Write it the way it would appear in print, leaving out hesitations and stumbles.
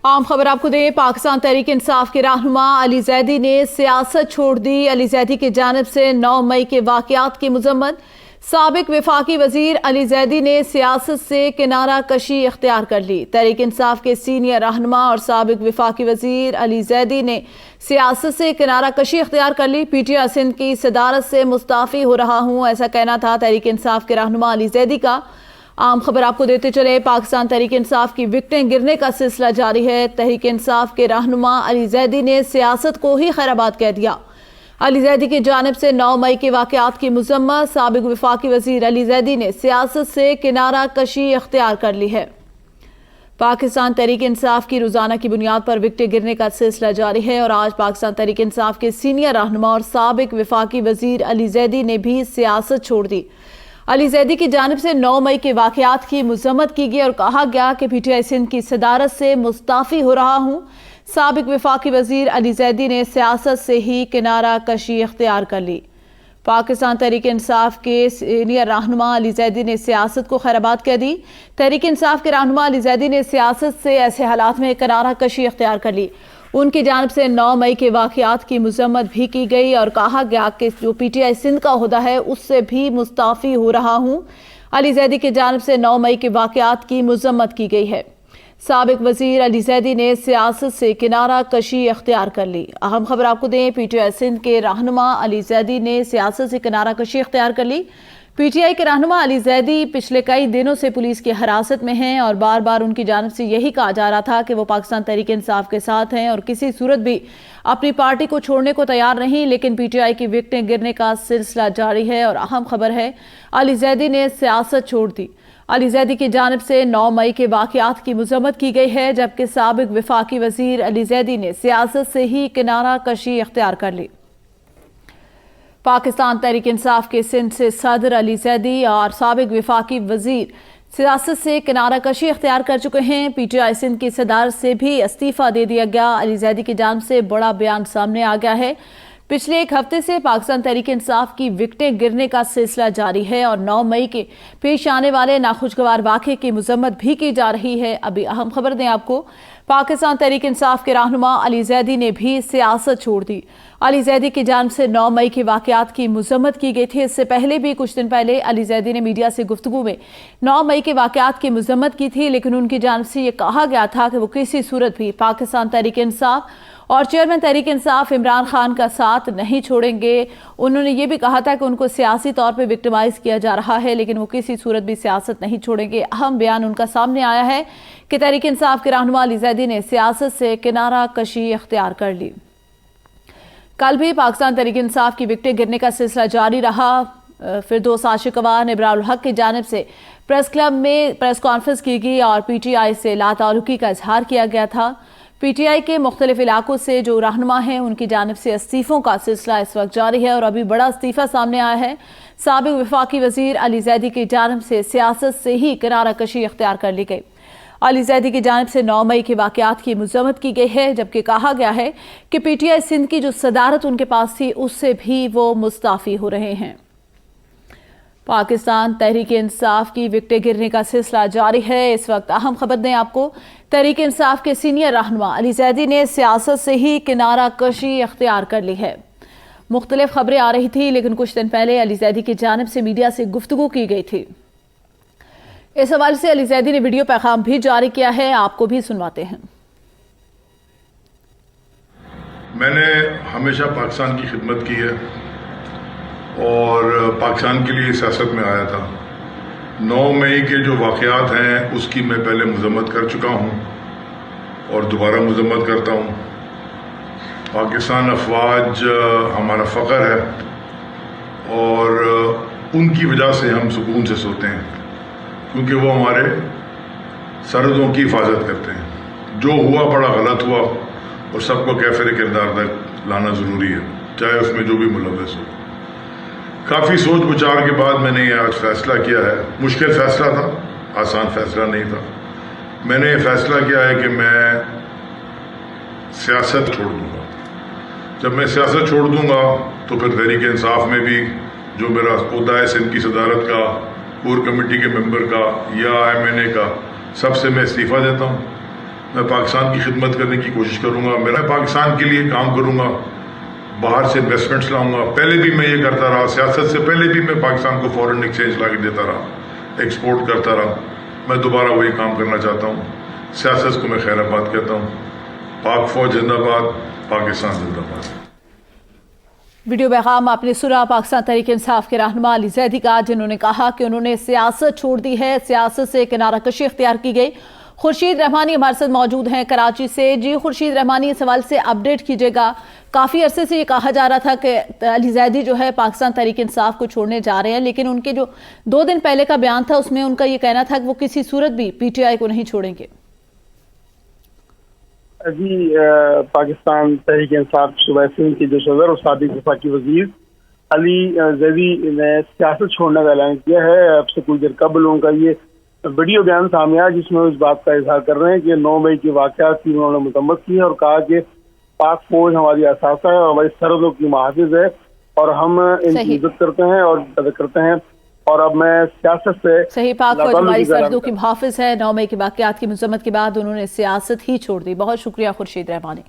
عام خبر آپ کو دیں، پاکستان تحریک انصاف کے رہنما علی زیدی نے سیاست چھوڑ دی۔ علی زیدی کی جانب سے 9 مئی کے واقعات کی مذمت۔ سابق وفاقی وزیر علی زیدی نے سیاست سے کنارہ کشی اختیار کر لی۔ تحریک انصاف کے سینئر رہنما اور سابق وفاقی وزیر علی زیدی نے سیاست سے کنارہ کشی اختیار کر لی۔ پی ٹی آئی سندھ کی صدارت سے مستعفی ہو رہا ہوں، ایسا کہنا تھا تحریک انصاف کے رہنما علی زیدی کا۔ عام خبر آپ کو دیتے چلے، پاکستان تحریک انصاف کی وکٹیں گرنے کا سلسلہ جاری ہے۔ تحریک انصاف کے رہنما علی زیدی نے سیاست کو ہی خیرآباد کہہ دیا۔ علی زیدی کی جانب سے 9 مئی کے واقعات کی مذمت۔ سابق وفاقی وزیر علی زیدی نے سیاست سے کنارہ کشی اختیار کر لی ہے۔ پاکستان تحریک انصاف کی روزانہ کی بنیاد پر وکٹیں گرنے کا سلسلہ جاری ہے اور آج پاکستان تحریک انصاف کے سینئر رہنما اور سابق وفاقی وزیر علی زیدی نے بھی سیاست چھوڑ دی۔ علی زیدی کی جانب سے 9 مئی کے واقعات کی مذمت کی گئی اور کہا گیا کہ پی ٹی آئی سندھ کی صدارت سے مستعفی ہو رہا ہوں۔ سابق وفاقی وزیر علی زیدی نے سیاست سے ہی کنارہ کشی اختیار کر لی۔ پاکستان تحریک انصاف کے سینئر رہنما علی زیدی نے سیاست کو خیرآباد کہہ دی۔ تحریک انصاف کے رہنما علی زیدی نے سیاست سے ایسے حالات میں کنارہ کشی اختیار کر لی۔ ان کی جانب سے 9 مئی کے واقعات کی مذمت بھی کی گئی اور کہا گیا کہ جو پی ٹی آئی سندھ کا عہدہ ہے اس سے بھی مستعفی ہو رہا ہوں۔ علی زیدی کی جانب سے 9 مئی کے واقعات کی مذمت کی گئی ہے۔ سابق وزیر علی زیدی نے سیاست سے کنارہ کشی اختیار کر لی۔ اہم خبر آپ کو دیں، پی ٹی آئی سندھ کے رہنما علی زیدی نے سیاست سے کنارہ کشی اختیار کر لی۔ پی ٹی آئی کے رہنما علی زیدی پچھلے کئی دنوں سے پولیس کی حراست میں ہیں اور بار بار ان کی جانب سے یہی کہا جا رہا تھا کہ وہ پاکستان تحریک انصاف کے ساتھ ہیں اور کسی صورت بھی اپنی پارٹی کو چھوڑنے کو تیار نہیں، لیکن پی ٹی آئی کی وکٹیں گرنے کا سلسلہ جاری ہے اور اہم خبر ہے علی زیدی نے سیاست چھوڑ دی۔ علی زیدی کی جانب سے 9 مئی کے واقعات کی مذمت کی گئی ہے، جبکہ سابق وفاقی وزیر علی زیدی نے سیاست سے ہی کنارہ کشی اختیار کر لی۔ پاکستان تحریک انصاف کے سندھ سے صدر علی زیدی اور سابق وفاقی وزیر سیاست سے کنارہ کشی اختیار کر چکے ہیں۔ پی ٹی آئی سندھ کی صدارت سے بھی استعفیٰ دے دیا گیا۔ علی زیدی کی جانب سے بڑا بیان سامنے آ گیا ہے۔ پچھلے ایک ہفتے سے پاکستان تحریک انصاف کی وکٹیں گرنے کا سلسلہ جاری ہے اور 9 مئی کے پیش آنے والے ناخوشگوار واقعے کی مذمت بھی کی جا رہی ہے۔ ابھی اہم خبر دیں آپ کو، پاکستان تحریک انصاف کے رہنما علی زیدی نے بھی سیاست چھوڑ دی۔ علی زیدی کی جانب سے 9 مئی کے واقعات کی مذمت کی گئی تھی۔ اس سے پہلے بھی کچھ دن پہلے علی زیدی نے میڈیا سے گفتگو میں 9 مئی کے واقعات کی مذمت کی تھی، لیکن ان کی جانب سے یہ کہا گیا تھا کہ وہ کسی صورت بھی پاکستان تحریک انصاف اور چیئرمین تحریک انصاف عمران خان کا ساتھ نہیں چھوڑیں گے۔ انہوں نے یہ بھی کہا تھا کہ ان کو سیاسی طور پہ وکٹمائز کیا جا رہا ہے، لیکن وہ کسی صورت بھی سیاست نہیں چھوڑیں گے۔ اہم بیان ان کا سامنے آیا ہے کہ تحریک انصاف کے رہنما علی زیدی نے سیاست سے کنارہ کشی اختیار کر لی۔ کل بھی پاکستان تحریک انصاف کی وکٹیں گرنے کا سلسلہ جاری رہا۔ فردوس عاشقوان ابرار الحق کی جانب سے پریس کلب میں پریس کانفرنس کی گئی اور پی ٹی آئی سے لا تعلقی کا اظہار کیا گیا تھا۔ پی ٹی آئی کے مختلف علاقوں سے جو رہنما ہیں ان کی جانب سے استعفوں کا سلسلہ اس وقت جاری ہے اور ابھی بڑا استعفیٰ سامنے آیا ہے۔ سابق وفاقی وزیر علی زیدی کی جانب سے سیاست سے ہی کنارہ کشی اختیار کر لی گئی۔ علی زیدی کی جانب سے 9 مئی کے واقعات کی مذمت کی گئی ہے، جبکہ کہا گیا ہے کہ پی ٹی آئی سندھ کی جو صدارت ان کے پاس تھی اس سے بھی وہ مستعفی ہو رہے ہیں۔ پاکستان تحریک انصاف کی وکٹیں گرنے کا سلسلہ جاری ہے۔ اس وقت اہم خبر دیں آپ کو، تحریک انصاف کے سینئر رہنما علی زیدی نے سیاست سے ہی کنارہ کشی اختیار کر لی ہے۔ مختلف خبریں آ رہی تھی، لیکن کچھ دن پہلے علی زیدی کی جانب سے میڈیا سے گفتگو کی گئی تھی۔ اس حوالے سے علی زیدی نے ویڈیو پیغام بھی جاری کیا ہے، آپ کو بھی سنواتے ہیں۔ میں نے ہمیشہ پاکستان کی خدمت کی ہے اور پاکستان کے لیے سیاست میں آیا تھا۔ 9 مئی کے جو واقعات ہیں اس کی میں پہلے مذمت کر چکا ہوں اور دوبارہ مذمت کرتا ہوں۔ پاکستان افواج ہمارا فخر ہے اور ان کی وجہ سے ہم سکون سے سوتے ہیں، کیونکہ وہ ہمارے سرحدوں کی حفاظت کرتے ہیں۔ جو ہوا بڑا غلط ہوا اور سب کو کیفر کردار تک لانا ضروری ہے، چاہے اس میں جو بھی ملوث ہو۔ کافی سوچ بچار کے بعد میں نے یہ آج فیصلہ کیا ہے۔ مشکل فیصلہ تھا، آسان فیصلہ نہیں تھا۔ میں نے یہ فیصلہ کیا ہے کہ میں سیاست چھوڑ دوں گا۔ جب میں سیاست چھوڑ دوں گا تو پھر تحریک انصاف میں بھی جو میرا عہدہ ہے سندھ کی صدارت کا، کور کمیٹی کے ممبر کا یا ایم این اے کا، سب سے میں استعفیٰ دیتا ہوں میں پاکستان کی خدمت کرنے کی کوشش کروں گا. میں پاکستان کے لیے کام کروں گا, باہر سے انویسٹمنٹس لاؤں گا. پہلے بھی میں یہ کرتا رہا, سیاست سے پہلے بھی میں پاکستان کو فورن ایکسچینج لا کے دیتا رہا, ایکسپورٹ کرتا رہا. میں دوبارہ وہی کام کرنا چاہتا ہوں. سیاست کو میں خیر آباد کہتا ہوں. پاک فوج زندہ باد, پاکستان زندہ باد. ویڈیو پیغام آپ نے سنا پاکستان تحریک انصاف کے رہنما علی زیدی کا, جنہوں نے کہا کہ انہوں نے سیاست چھوڑ دی ہے, سیاست سے کنارہ کشی اختیار کی گئی. خورشید رحمانی ہمارے ساتھ موجود ہیں کراچی سے. جی خورشید رحمانی, اس سوال سے اپڈیٹ کیجیے گا. کافی عرصے سے یہ کہا جا رہا تھا کہ علی زیدی جو ہے پاکستان تحریک انصاف کو چھوڑنے جا رہے ہیں, لیکن ان کے جو 2 دن پہلے کا بیان تھا اس میں ان کا یہ کہنا تھا کہ وہ کسی صورت بھی پی ٹی آئی کو نہیں چھوڑیں گے. جی, پاکستان تحریک انصاف صوبہ سندھ کے جو صدر اور سابق وفاقی وزیر علی زیدی نے سیاست چھوڑنے کا اعلان کیا ہے. اب سے کچھ دیر قبل ان کا یہ ویڈیو بیان سامنے آیا جس میں اس بات کا اظہار کر رہے ہیں کہ 9 مئی کے واقعات کی انہوں نے مذمت کی ہے اور کہا کہ پاک فوج ہماری اثاثہ ہے اور ہماری سرحدوں کی محافظ ہے اور ہم ان کی عزت کرتے ہیں اور قدر کرتے ہیں, اور اب میں سیاست سے صحیح, پاک فوج ہماری سرحدوں کی محافظ ہے. 9 مئی کے واقعات کی مذمت کے بعد انہوں نے سیاست ہی چھوڑ دی. بہت شکریہ خورشید رحمانی.